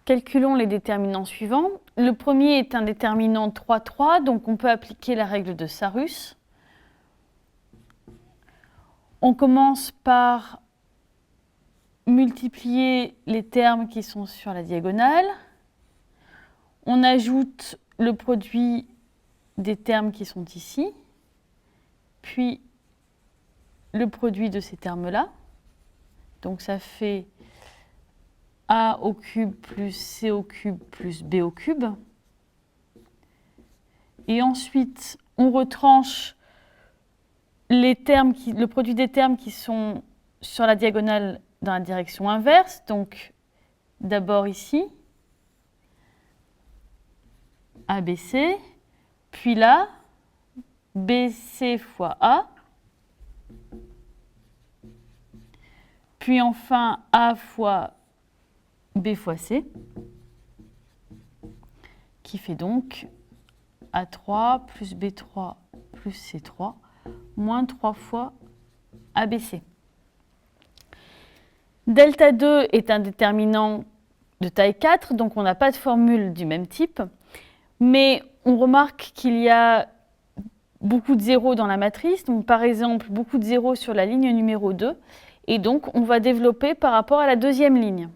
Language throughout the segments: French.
calculons les déterminants suivants. Le premier est un déterminant 3, 3, donc on peut appliquer la règle de Sarus. On commence par multiplier les termes qui sont sur la diagonale. On ajoute le produit des termes qui sont ici, puis le produit de ces termes-là. Donc ça fait a au cube plus c au cube plus b au cube. Et ensuite, on retranche le produit des termes qui sont sur la diagonale dans la direction inverse. Donc d'abord ici, ABC, puis là, BC fois A, puis enfin A fois B fois C, qui fait donc A3 plus B3 plus C3, moins 3 fois ABC. Delta 2 est un déterminant de taille 4, donc on n'a pas de formule du même type, mais on remarque qu'il y a beaucoup de zéros dans la matrice, donc par exemple beaucoup de zéros sur la ligne numéro 2, et donc on va développer par rapport à la deuxième ligne.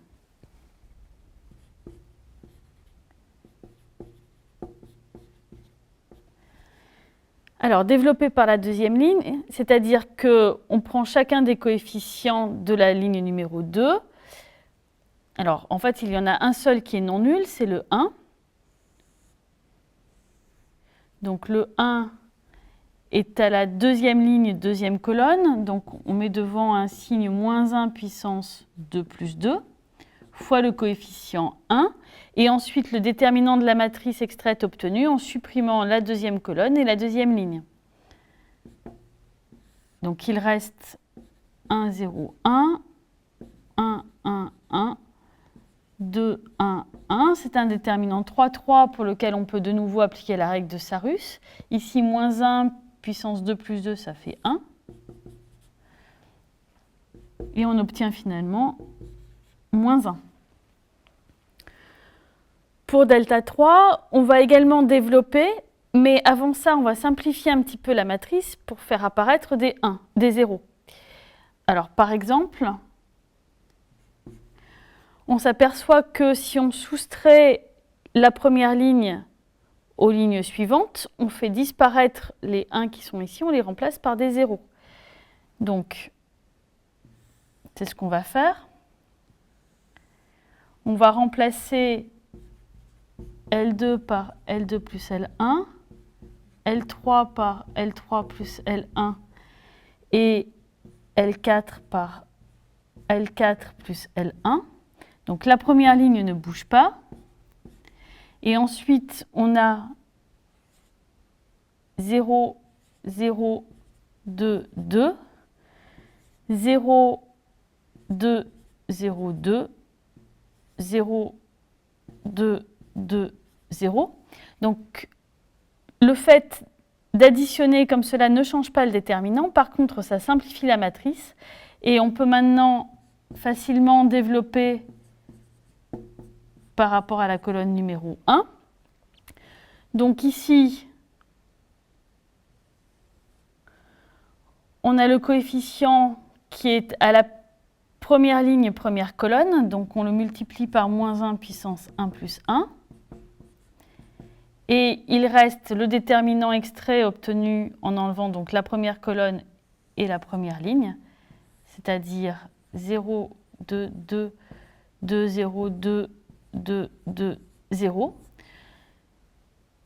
Alors, développer par la deuxième ligne, c'est-à-dire qu'on prend chacun des coefficients de la ligne numéro 2. Alors, en fait, il y en a un seul qui est non nul, c'est le 1. Donc, le 1 est à la deuxième ligne, deuxième colonne. Donc, on met devant un signe moins 1 puissance 2 plus 2, fois le coefficient 1. Et ensuite, le déterminant de la matrice extraite obtenue en supprimant la deuxième colonne et la deuxième ligne. Donc, il reste 1, 0, 1, 1, 1, 1, 2, 1, 1. C'est un déterminant 3, 3 pour lequel on peut de nouveau appliquer la règle de Sarus. Ici, moins 1 puissance 2 plus 2, ça fait 1. Et on obtient finalement moins 1. Pour delta 3, on va également développer, mais avant ça, on va simplifier un petit peu la matrice pour faire apparaître des 1, des 0. Alors, par exemple, on s'aperçoit que si on soustrait la première ligne aux lignes suivantes, on fait disparaître les 1 qui sont ici, on les remplace par des 0. Donc, c'est ce qu'on va faire. On va remplacer L2 par L2 plus L1, L3 par L3 plus L1 et L4 par L4 plus L1. Donc la première ligne ne bouge pas. Et ensuite, on a 0, 0, 2, 2, 0, 2, 0, 2, 0, 2, 2, 0. Donc, le fait d'additionner comme cela ne change pas le déterminant. Par contre, ça simplifie la matrice. Et on peut maintenant facilement développer par rapport à la colonne numéro 1. Donc ici, on a le coefficient qui est à la première ligne, première colonne. Donc on le multiplie par moins 1 puissance 1 plus 1. Et il reste le déterminant extrait obtenu en enlevant donc la première colonne et la première ligne, c'est-à-dire 0, 2, 2, 2, 0, 2, 2, 2, 0,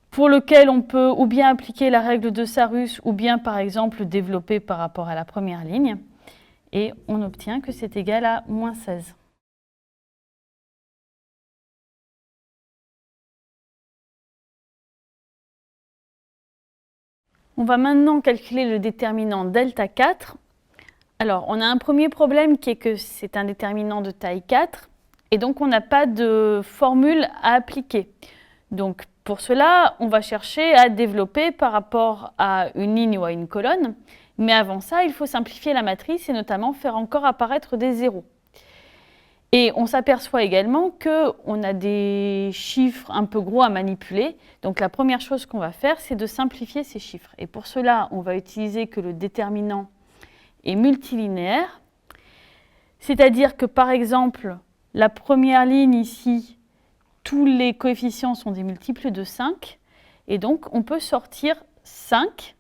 pour lequel on peut ou bien appliquer la règle de Sarus ou bien par exemple développer par rapport à la première ligne. Et on obtient que c'est égal à moins 16. On va maintenant calculer le déterminant delta 4. Alors, on a un premier problème qui est que c'est un déterminant de taille 4, et donc on n'a pas de formule à appliquer. Donc, pour cela, on va chercher à développer par rapport à une ligne ou à une colonne, mais avant ça, il faut simplifier la matrice et notamment faire encore apparaître des zéros. Et on s'aperçoit également qu'on a des chiffres un peu gros à manipuler. Donc la première chose qu'on va faire, c'est de simplifier ces chiffres. Et pour cela, on va utiliser que le déterminant est multilinéaire. C'est-à-dire que par exemple, la première ligne ici, tous les coefficients sont des multiples de 5. Et donc on peut sortir 5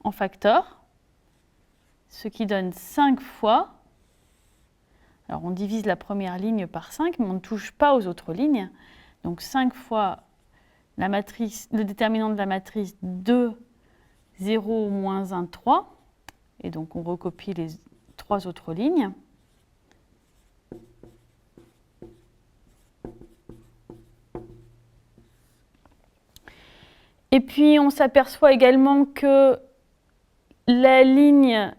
en facteur, ce qui donne 5 fois. Alors on divise la première ligne par 5, mais on ne touche pas aux autres lignes. Donc 5 fois la matrice, le déterminant de la matrice 2, 0, moins 1, 3. Et donc on recopie les 3 autres lignes. Et puis on s'aperçoit également que la ligne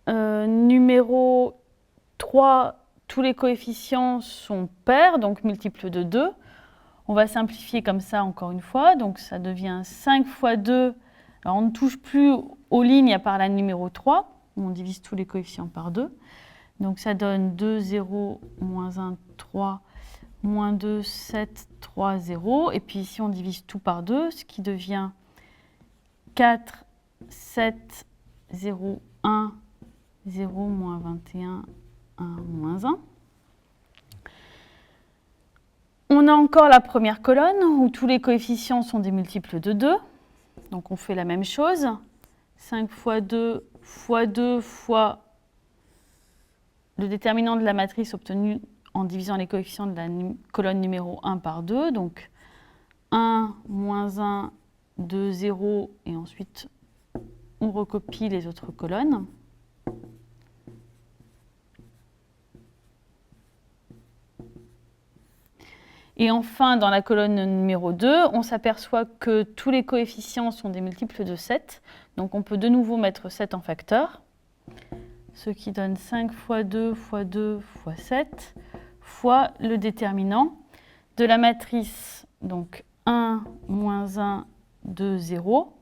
numéro 3, tous les coefficients sont pairs, donc multiples de 2. On va simplifier comme ça encore une fois. Donc ça devient 5 fois 2. Alors on ne touche plus aux lignes à part la numéro 3. On divise tous les coefficients par 2. Donc ça donne 2, 0, moins 1, 3, moins 2, 7, 3, 0. Et puis ici on divise tout par 2, ce qui devient 4, 7, 0, 1, 0, moins 21, 1, moins 1. On a encore la première colonne où tous les coefficients sont des multiples de 2. Donc on fait la même chose. 5 fois 2 fois 2 fois le déterminant de la matrice obtenu en divisant les coefficients de la colonne numéro 1 par 2. Donc 1, moins 1, 2, 0. Et ensuite on recopie les autres colonnes. Et enfin, dans la colonne numéro 2, on s'aperçoit que tous les coefficients sont des multiples de 7. Donc on peut de nouveau mettre 7 en facteur, ce qui donne 5 fois 2 fois 2 fois 7 fois le déterminant de la matrice. Donc 1, moins 1, 2, 0.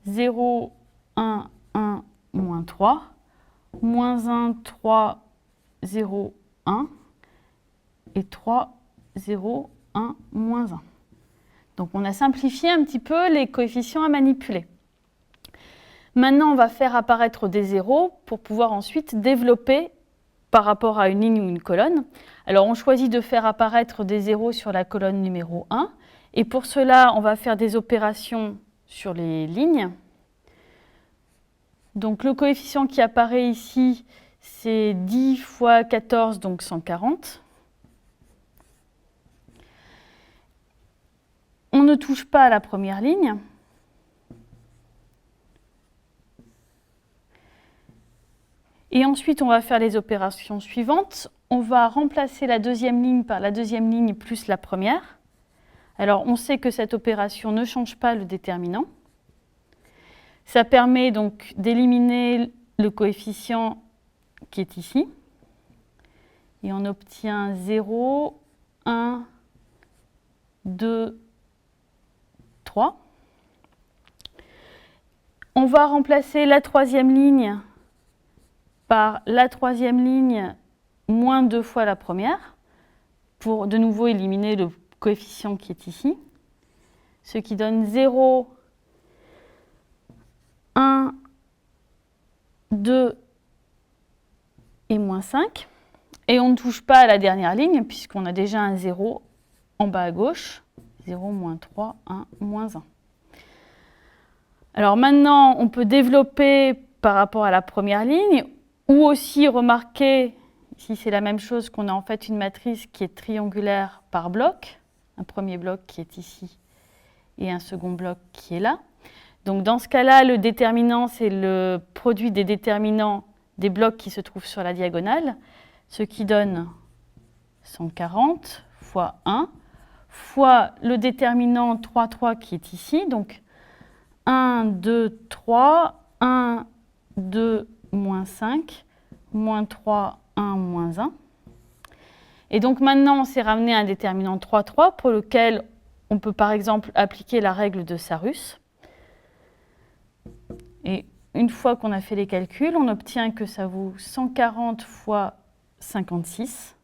0, 1, 1, moins 3. Moins 1, 3, 0, 1. Et 3, 0, 1, moins 1. Donc on a simplifié un petit peu les coefficients à manipuler. Maintenant, on va faire apparaître des zéros pour pouvoir ensuite développer par rapport à une ligne ou une colonne. Alors on choisit de faire apparaître des zéros sur la colonne numéro 1. Et pour cela, on va faire des opérations sur les lignes. Donc le coefficient qui apparaît ici, c'est 10 fois 14, donc 140. On ne touche pas à la première ligne. Et ensuite, on va faire les opérations suivantes. On va remplacer la deuxième ligne par la deuxième ligne plus la première. Alors, on sait que cette opération ne change pas le déterminant. Ça permet donc d'éliminer le coefficient qui est ici. Et on obtient 0, 1, 2, 3. On va remplacer la troisième ligne par la troisième ligne moins 2 fois la première pour de nouveau éliminer le coefficient qui est ici. Ce qui donne 0, 1, 2 et moins 5. Et on ne touche pas à la dernière ligne puisqu'on a déjà un 0 en bas à gauche. 0, moins 3, 1, moins 1. Alors maintenant, on peut développer par rapport à la première ligne ou aussi remarquer, ici c'est la même chose, qu'on a en fait une matrice qui est triangulaire par bloc. Un premier bloc qui est ici et un second bloc qui est là. Donc dans ce cas-là, le déterminant, c'est le produit des déterminants des blocs qui se trouvent sur la diagonale, ce qui donne 140 fois 1 fois le déterminant 3, 3 qui est ici. Donc 1, 2, 3, 1, 2, moins 5, moins 3, 1, moins 1. Et donc maintenant, on s'est ramené à un déterminant 3, 3 pour lequel on peut par exemple appliquer la règle de Sarus. Et une fois qu'on a fait les calculs, on obtient que ça vaut 140 fois 56.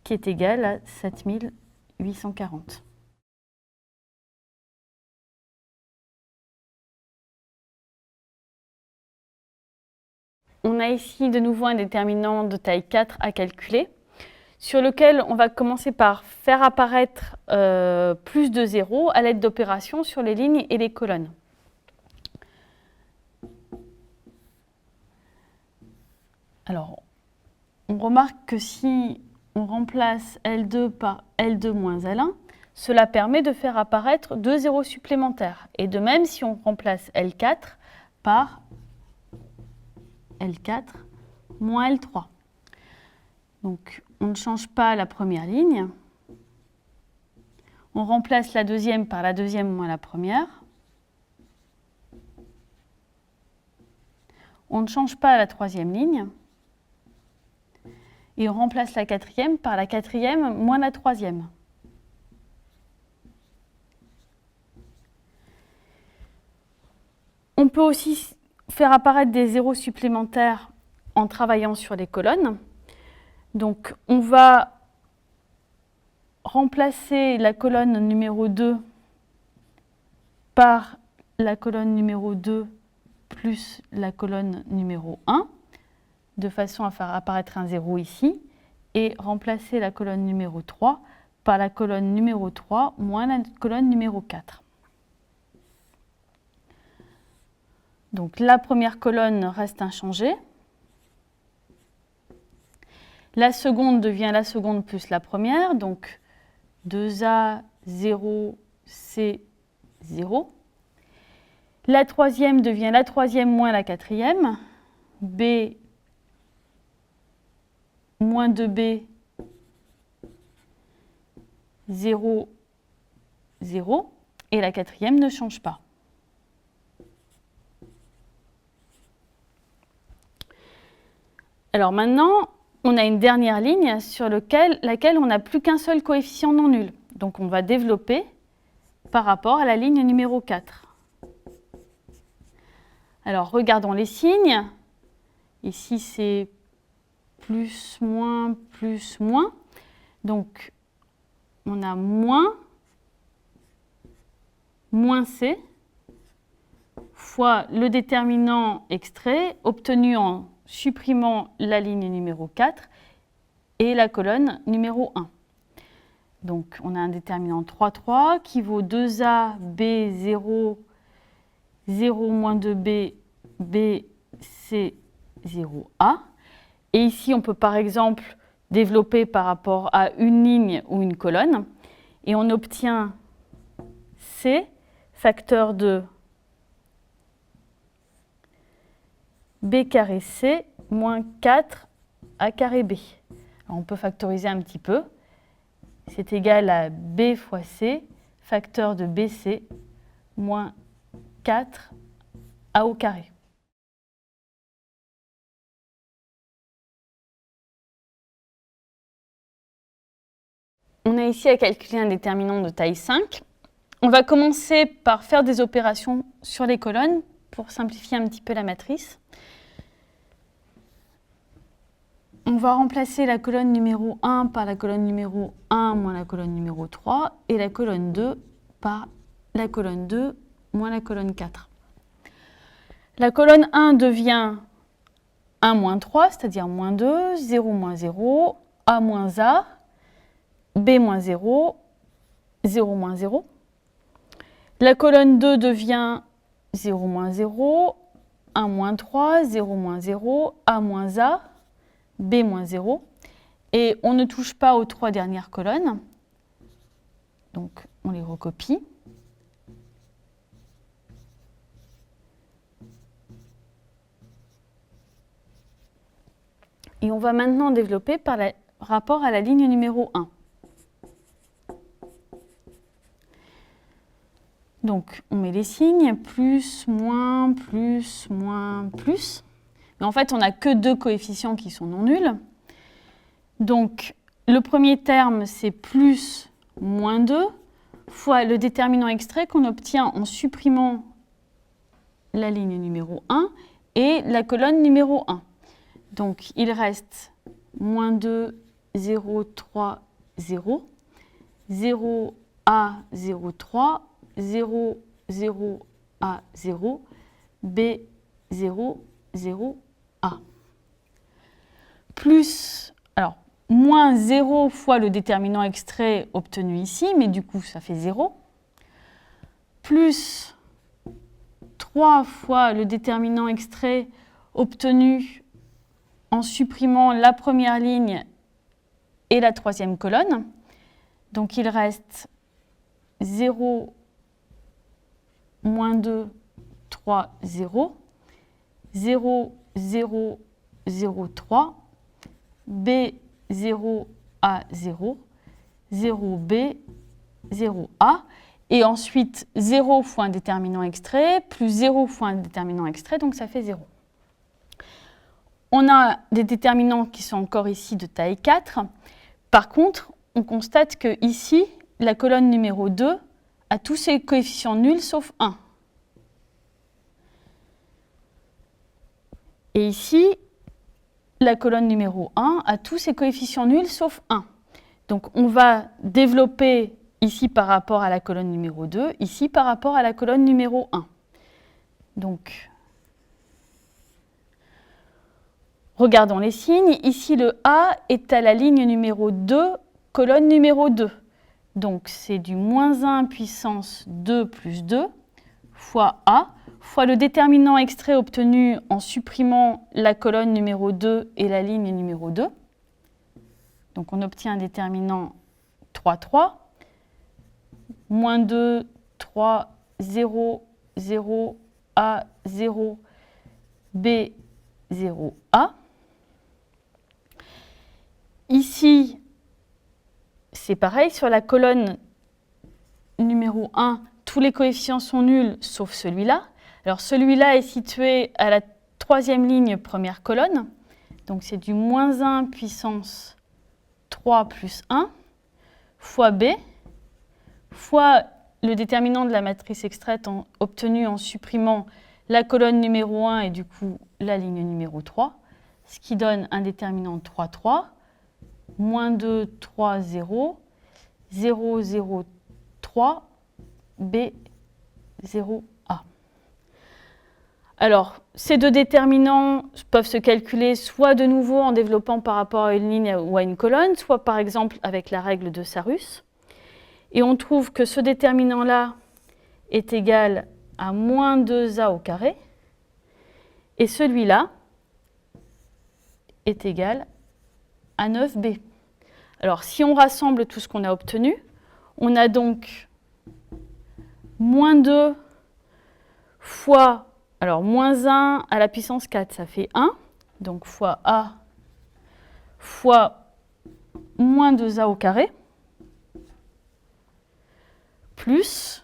qui est égal à 7840. On a ici de nouveau un déterminant de taille 4 à calculer, sur lequel on va commencer par faire apparaître plus de zéros à l'aide d'opérations sur les lignes et les colonnes. Alors, on remarque que si on remplace L2 par L2 moins L1, cela permet de faire apparaître 2 zéros supplémentaires. Et de même, si on remplace L4 par L4 moins L3. Donc, on ne change pas la première ligne. On remplace la deuxième par la deuxième moins la première. On ne change pas la troisième ligne. Et on remplace la quatrième par la quatrième moins la troisième. On peut aussi faire apparaître des zéros supplémentaires en travaillant sur les colonnes. Donc, on va remplacer la colonne numéro 2 par la colonne numéro 2 plus la colonne numéro 1, de façon à faire apparaître un 0 ici, et remplacer la colonne numéro 3 par la colonne numéro 3 moins la colonne numéro 4. Donc la première colonne reste inchangée. La seconde devient la seconde plus la première, donc 2A, 0, C, 0. La troisième devient la troisième moins la quatrième, B moins 2B, 0, 0, et la quatrième ne change pas. Alors maintenant, on a une dernière ligne sur laquelle on n'a plus qu'un seul coefficient non nul. Donc on va développer par rapport à la ligne numéro 4. Alors regardons les signes. Ici c'est plus, moins, plus, moins. Donc on a moins C fois le déterminant extrait obtenu en supprimant la ligne numéro 4 et la colonne numéro 1. Donc, on a un déterminant 3, 3 qui vaut 2A, B, 0, 0 moins 2B, B, C, 0A. Et ici, on peut par exemple développer par rapport à une ligne ou une colonne. Et on obtient C, facteur de B carré C moins 4 A carré B. Alors on peut factoriser un petit peu. C'est égal à B fois C, facteur de BC, moins 4 A au carré. On a ici à calculer un déterminant de taille 5. On va commencer par faire des opérations sur les colonnes pour simplifier un petit peu la matrice. On va remplacer la colonne numéro 1 par la colonne numéro 1 moins la colonne numéro 3 et la colonne 2 par la colonne 2 moins la colonne 4. La colonne 1 devient 1 moins 3, c'est-à-dire moins 2, 0 moins 0, A moins A, B moins 0, 0 moins 0. La colonne 2 devient 0 moins 0, 1 moins 3, 0 moins 0, A moins A, B moins 0, et on ne touche pas aux 3 dernières colonnes, donc on les recopie. Et on va maintenant développer par rapport à la ligne numéro 1. Donc on met les signes, plus, moins, plus, moins, plus. Mais en fait, on n'a que 2 coefficients qui sont non nuls. Donc, le premier terme, c'est plus moins 2 fois le déterminant extrait qu'on obtient en supprimant la ligne numéro 1 et la colonne numéro 1. Donc, il reste moins 2, 0, 3, 0, 0, A, 0, 3, 0, 0, A, 0, B, 0, 0, A. Plus, alors, moins 0 fois le déterminant extrait obtenu ici, mais du coup, ça fait 0. Plus 3 fois le déterminant extrait obtenu en supprimant la première ligne et la troisième colonne. Donc, il reste 0, moins 2, 3, 0, 0, 0, 0, 3, B, 0, A, 0, 0, B, 0, A. Et ensuite, 0 fois un déterminant extrait, plus 0 fois un déterminant extrait, donc ça fait 0. On a des déterminants qui sont encore ici de taille 4. Par contre, on constate que ici, la colonne numéro 2 a tous ses coefficients nuls sauf 1. Et ici, la colonne numéro 1 a tous ses coefficients nuls sauf 1. Donc on va développer ici par rapport à la colonne numéro 2, ici par rapport à la colonne numéro 1. Donc, regardons les signes. Ici, le A est à la ligne numéro 2, colonne numéro 2. Donc, c'est du moins 1 puissance 2 plus 2 fois A, fois le déterminant extrait obtenu en supprimant la colonne numéro 2 et la ligne numéro 2. Donc, on obtient un déterminant 3, 3. Moins 2, 3, 0, 0, A, 0, B, 0, A. Ici, c'est pareil, sur la colonne numéro 1, tous les coefficients sont nuls sauf celui-là. Alors celui-là est situé à la troisième ligne, première colonne. Donc c'est du moins 1 puissance 3 plus 1 fois B fois le déterminant de la matrice extraite obtenu en supprimant la colonne numéro 1 et du coup la ligne numéro 3, ce qui donne un déterminant 3, 3, moins 2, 3, 0, 0, 0, 3, B, 0, A. Alors, ces deux déterminants peuvent se calculer soit de nouveau en développant par rapport à une ligne ou à une colonne, soit par exemple avec la règle de Sarus. Et on trouve que ce déterminant-là est égal à moins 2a au carré, et celui-là est égal à 9b. Alors, si on rassemble tout ce qu'on a obtenu, on a donc moins 2 fois, alors moins 1 à la puissance 4, ça fait 1, donc fois a fois moins 2a au carré, plus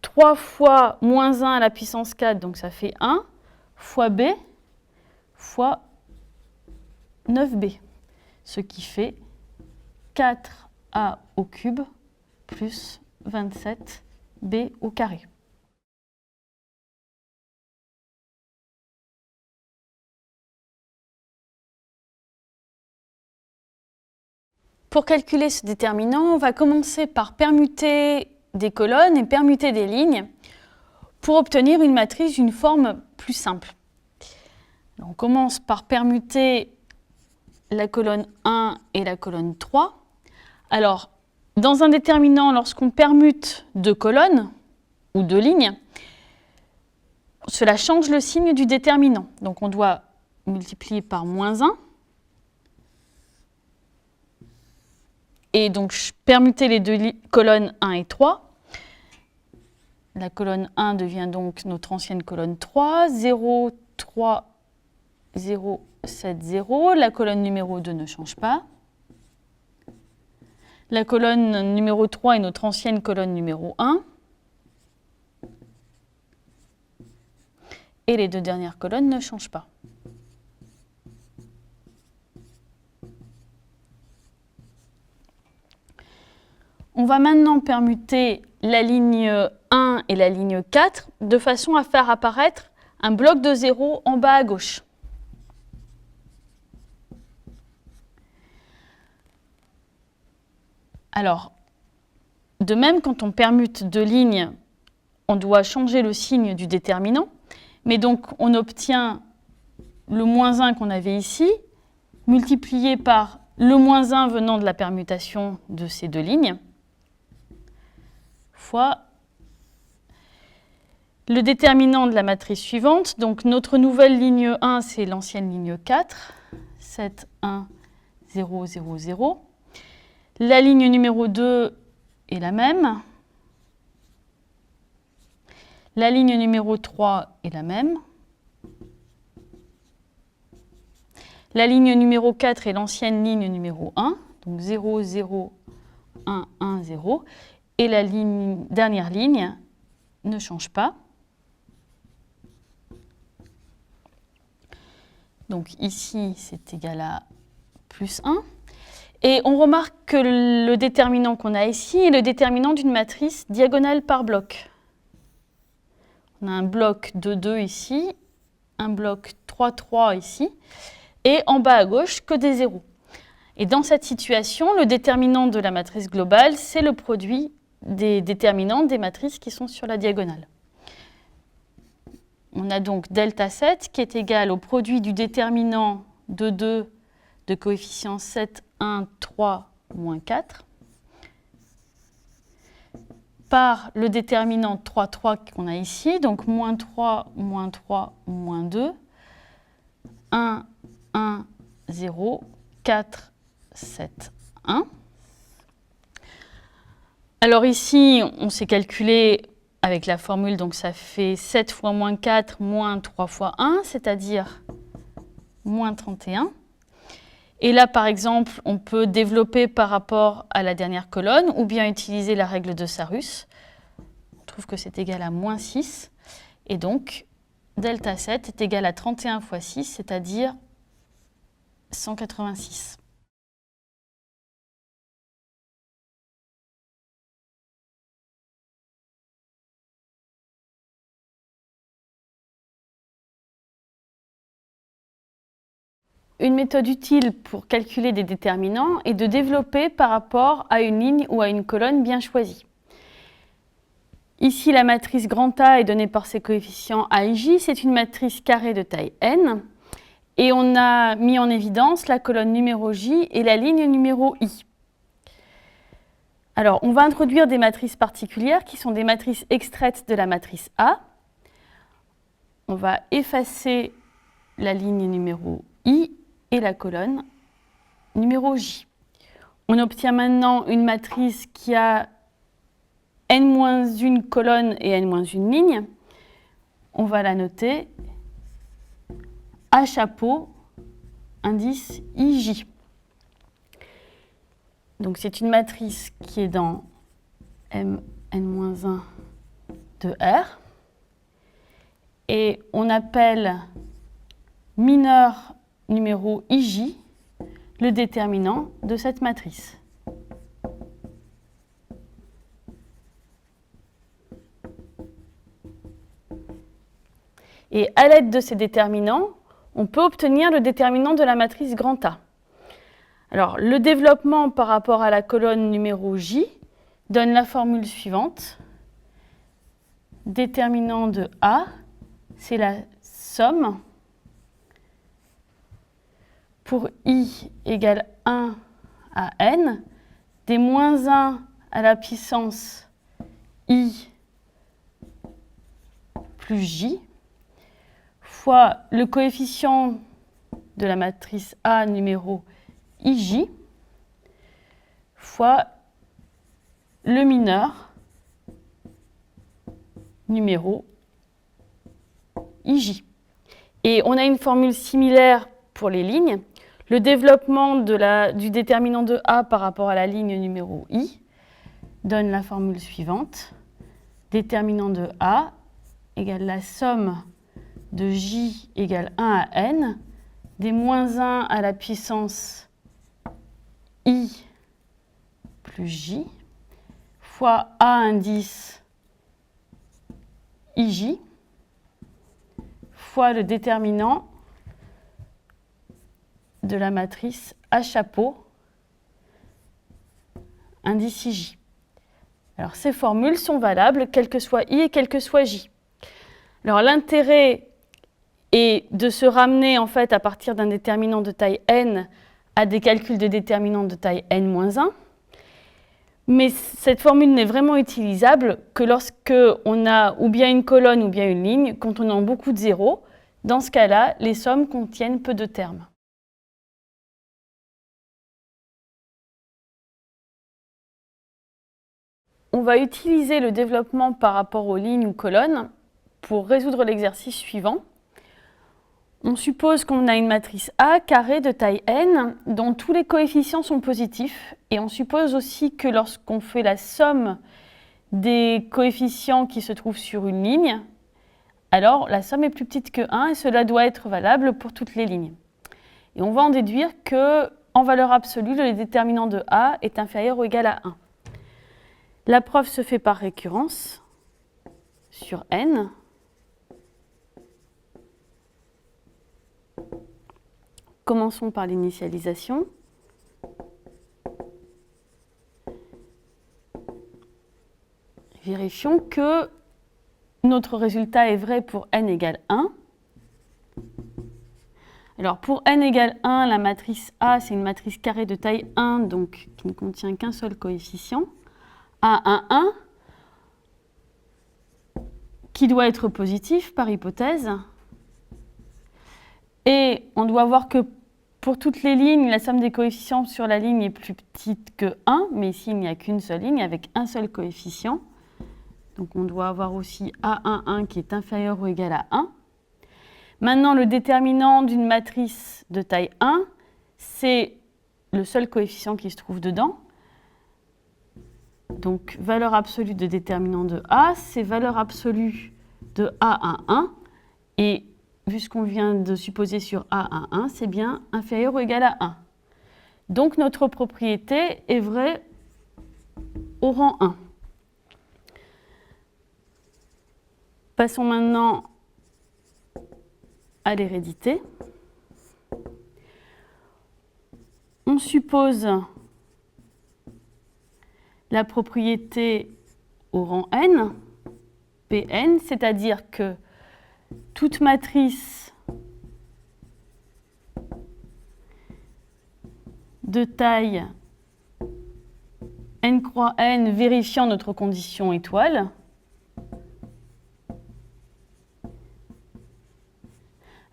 3 fois moins 1 à la puissance 4, donc ça fait 1, fois b, fois 9b, ce qui fait 4a au cube plus 27b au carré. Pour calculer ce déterminant, on va commencer par permuter des colonnes et permuter des lignes pour obtenir une matrice d'une forme plus simple. On commence par permuter la colonne 1 et la colonne 3. Alors, dans un déterminant, lorsqu'on permute deux colonnes ou deux lignes, cela change le signe du déterminant. Donc on doit multiplier par moins 1. Et donc permuter les deux colonnes 1 et 3. La colonne 1 devient donc notre ancienne colonne 3, 0, 3, 0, 7, 0. La colonne numéro 2 ne change pas. La colonne numéro 3 est notre ancienne colonne numéro 1. Et les deux dernières colonnes ne changent pas. On va maintenant permuter la ligne 1 et la ligne 4 de façon à faire apparaître un bloc de 0 en bas à gauche. Alors, de même, quand on permute deux lignes, on doit changer le signe du déterminant. Mais donc, on obtient le moins 1 qu'on avait ici, multiplié par le moins 1 venant de la permutation de ces deux lignes, fois le déterminant de la matrice suivante. Donc, notre nouvelle ligne 1, c'est l'ancienne ligne 4, 7, 1, 0, 0, 0. La ligne numéro 2 est la même. La ligne numéro 3 est la même. La ligne numéro 4 est l'ancienne ligne numéro 1, donc 0, 0, 1, 1, 0. Et la dernière ligne ne change pas. Donc ici, c'est égal à plus 1. Et on remarque que le déterminant qu'on a ici est le déterminant d'une matrice diagonale par bloc. On a un bloc 2, 2 ici, un bloc 3, 3 ici, et en bas à gauche, que des zéros. Et dans cette situation, le déterminant de la matrice globale, c'est le produit des déterminants des matrices qui sont sur la diagonale. On a donc delta 7 qui est égal au produit du déterminant de 2 de coefficient 7, 1, 3, moins 4, par le déterminant 3, 3 qu'on a ici, donc moins 3, moins 3, moins 2, 1, 1, 0, 4, 7, 1. Alors ici, on s'est calculé avec la formule, donc ça fait 7 fois moins 4, moins 3 fois 1, c'est-à-dire moins 31. Et là, par exemple, on peut développer par rapport à la dernière colonne ou bien utiliser la règle de Sarrus. On trouve que c'est égal à moins 6. Et donc, delta 7 est égal à 31 fois 6, c'est-à-dire 186. Une méthode utile pour calculer des déterminants est de développer par rapport à une ligne ou à une colonne bien choisie. Ici, la matrice grand A est donnée par ses coefficients A et J. C'est une matrice carrée de taille n. Et on a mis en évidence la colonne numéro J et la ligne numéro I. Alors, on va introduire des matrices particulières qui sont des matrices extraites de la matrice A. On va effacer la ligne numéro I et la colonne numéro J. On obtient maintenant une matrice qui a n-1 colonne et n-1 ligne. On va la noter A chapeau, indice IJ. Donc c'est une matrice qui est dans Mn-1 de R. Et on appelle mineur numéro IJ le déterminant de cette matrice. Et à l'aide de ces déterminants, on peut obtenir le déterminant de la matrice grand A. Alors, le développement par rapport à la colonne numéro J donne la formule suivante. Déterminant de A, c'est la somme pour I égale 1 à n des moins 1 à la puissance I plus J fois le coefficient de la matrice A numéro IJ fois le mineur numéro IJ. Et on a une formule similaire pour les lignes. Le développement du déterminant de A par rapport à la ligne numéro I donne la formule suivante. Déterminant de A égale la somme de J égale 1 à n des moins 1 à la puissance I plus J fois A indice IJ fois le déterminant de la matrice A chapeau indice IJ. Alors ces formules sont valables quel que soit I et quel que soit J. Alors l'intérêt est de se ramener en fait à partir d'un déterminant de taille n à des calculs de déterminants de taille n-1. Mais cette formule n'est vraiment utilisable que lorsque on a ou bien une colonne ou bien une ligne, contenant beaucoup de zéros. Dans ce cas-là, les sommes contiennent peu de termes. On va utiliser le développement par rapport aux lignes ou colonnes pour résoudre l'exercice suivant. On suppose qu'on a une matrice A carrée de taille n dont tous les coefficients sont positifs et on suppose aussi que lorsqu'on fait la somme des coefficients qui se trouvent sur une ligne, alors la somme est plus petite que 1 et cela doit être valable pour toutes les lignes. Et on va en déduire que, en valeur absolue, le déterminant de A est inférieur ou égal à 1. La preuve se fait par récurrence sur n. Commençons par l'initialisation. Vérifions que notre résultat est vrai pour n égale 1. Alors pour n égale 1, la matrice A, c'est une matrice carrée de taille 1, donc qui ne contient qu'un seul coefficient, A11, qui doit être positif par hypothèse. Et on doit voir que pour toutes les lignes, la somme des coefficients sur la ligne est plus petite que 1, mais ici il n'y a qu'une seule ligne avec un seul coefficient. Donc on doit avoir aussi A11 qui est inférieur ou égal à 1. Maintenant, le déterminant d'une matrice de taille 1, c'est le seul coefficient qui se trouve dedans. Donc, valeur absolue de déterminant de A, c'est valeur absolue de A11. Et vu ce qu'on vient de supposer sur A11, c'est bien inférieur ou égal à 1. Donc, notre propriété est vraie au rang 1. Passons maintenant à l'hérédité. On suppose la propriété au rang n, Pn, c'est-à-dire que toute matrice de taille n croix n vérifiant notre condition étoile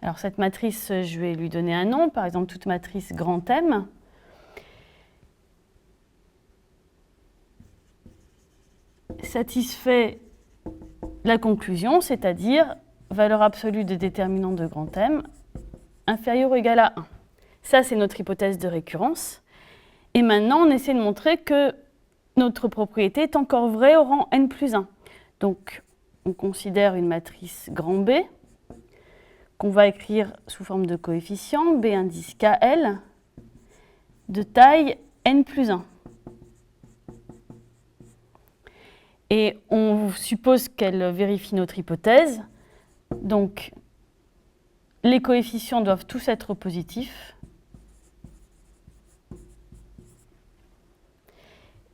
Alors cette matrice, je vais lui donner un nom, par exemple toute matrice grand M. Satisfait la conclusion, c'est-à-dire valeur absolue de déterminant de grand M inférieure ou égale à 1. Ça, c'est notre hypothèse de récurrence. Et maintenant, on essaie de montrer que notre propriété est encore vraie au rang n plus 1. Donc, on considère une matrice grand B, qu'on va écrire sous forme de coefficient, B indice KL, de taille n plus 1. Et on suppose qu'elle vérifie notre hypothèse. Donc, les coefficients doivent tous être positifs.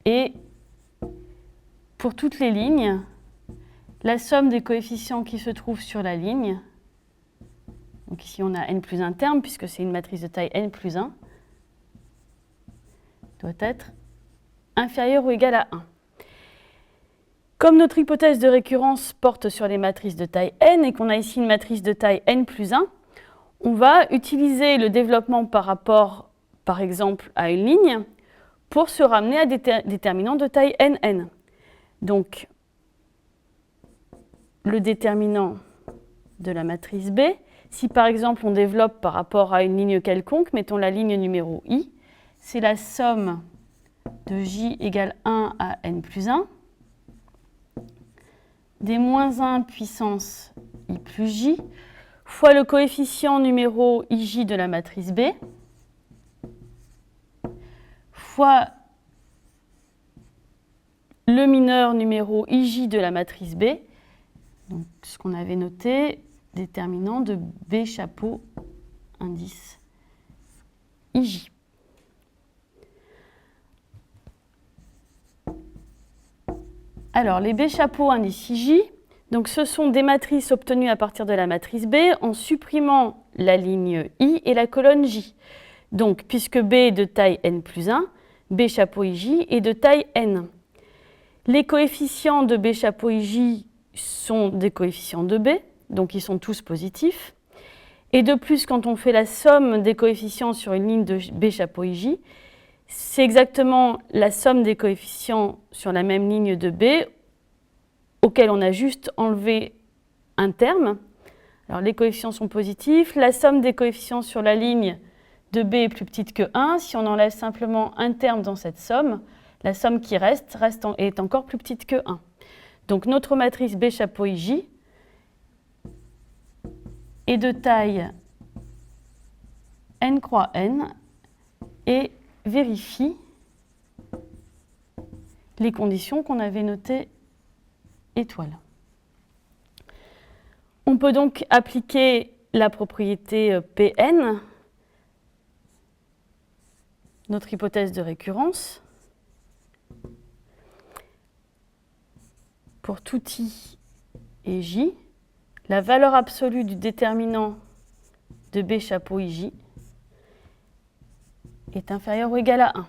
Et pour toutes les lignes, la somme des coefficients qui se trouvent sur la ligne, donc ici on a n plus 1 terme, puisque c'est une matrice de taille n plus 1, doit être inférieure ou égale à 1. Comme notre hypothèse de récurrence porte sur les matrices de taille n et qu'on a ici une matrice de taille n plus 1, on va utiliser le développement par rapport, par exemple, à une ligne pour se ramener à des déterminants de taille nn. Donc, le déterminant de la matrice B, si par exemple on développe par rapport à une ligne quelconque, mettons la ligne numéro i, c'est la somme de j égale 1 à n plus 1, des moins 1 puissance i plus j, fois le coefficient numéro ij de la matrice B, fois le mineur numéro ij de la matrice B, donc ce qu'on avait noté, déterminant de B chapeau indice ij. Alors, les B chapeaux indice J, donc ce sont des matrices obtenues à partir de la matrice B en supprimant la ligne I et la colonne J. Donc, puisque B est de taille n plus 1, B chapeau IJ est de taille n. Les coefficients de B chapeau IJ sont des coefficients de B, donc ils sont tous positifs. Et de plus, quand on fait la somme des coefficients sur une ligne de B chapeau IJ, c'est exactement la somme des coefficients sur la même ligne de B, auquel on a juste enlevé un terme. Alors les coefficients sont positifs, la somme des coefficients sur la ligne de B est plus petite que 1. Si on enlève simplement un terme dans cette somme, la somme qui est encore plus petite que 1. Donc notre matrice B chapeau IJ est de taille n croix n et vérifie les conditions qu'on avait notées étoile. On peut donc appliquer la propriété Pn, notre hypothèse de récurrence, pour tout I et J, la valeur absolue du déterminant de B chapeau IJ est inférieure ou égale à 1.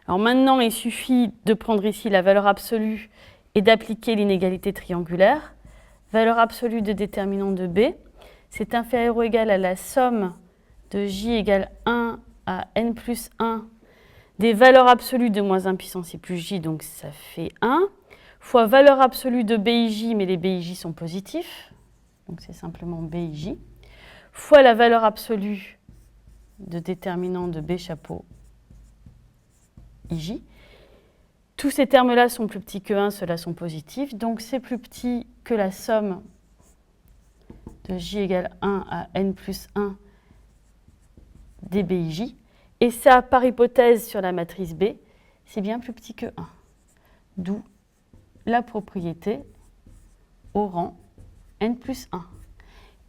Alors maintenant, il suffit de prendre ici la valeur absolue et d'appliquer l'inégalité triangulaire. Valeur absolue de déterminant de B, c'est inférieur ou égal à la somme de J égale 1 à n plus 1 des valeurs absolues de moins 1 puissance i plus J, donc ça fait 1, fois valeur absolue de BIJ, mais les BIJ sont positifs, donc c'est simplement BIJ, fois la valeur absolue de déterminant de B chapeau IJ. Tous ces termes-là sont plus petits que 1, ceux-là sont positifs, donc c'est plus petit que la somme de J égale 1 à n plus 1 des BIJ. Et ça, par hypothèse sur la matrice B, c'est bien plus petit que 1. D'où la propriété au rang n plus 1.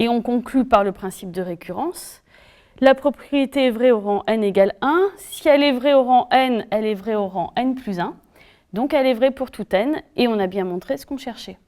Et on conclut par le principe de récurrence. La propriété est vraie au rang n égale 1. Si elle est vraie au rang n, elle est vraie au rang n plus 1. Donc elle est vraie pour tout n, et on a bien montré ce qu'on cherchait.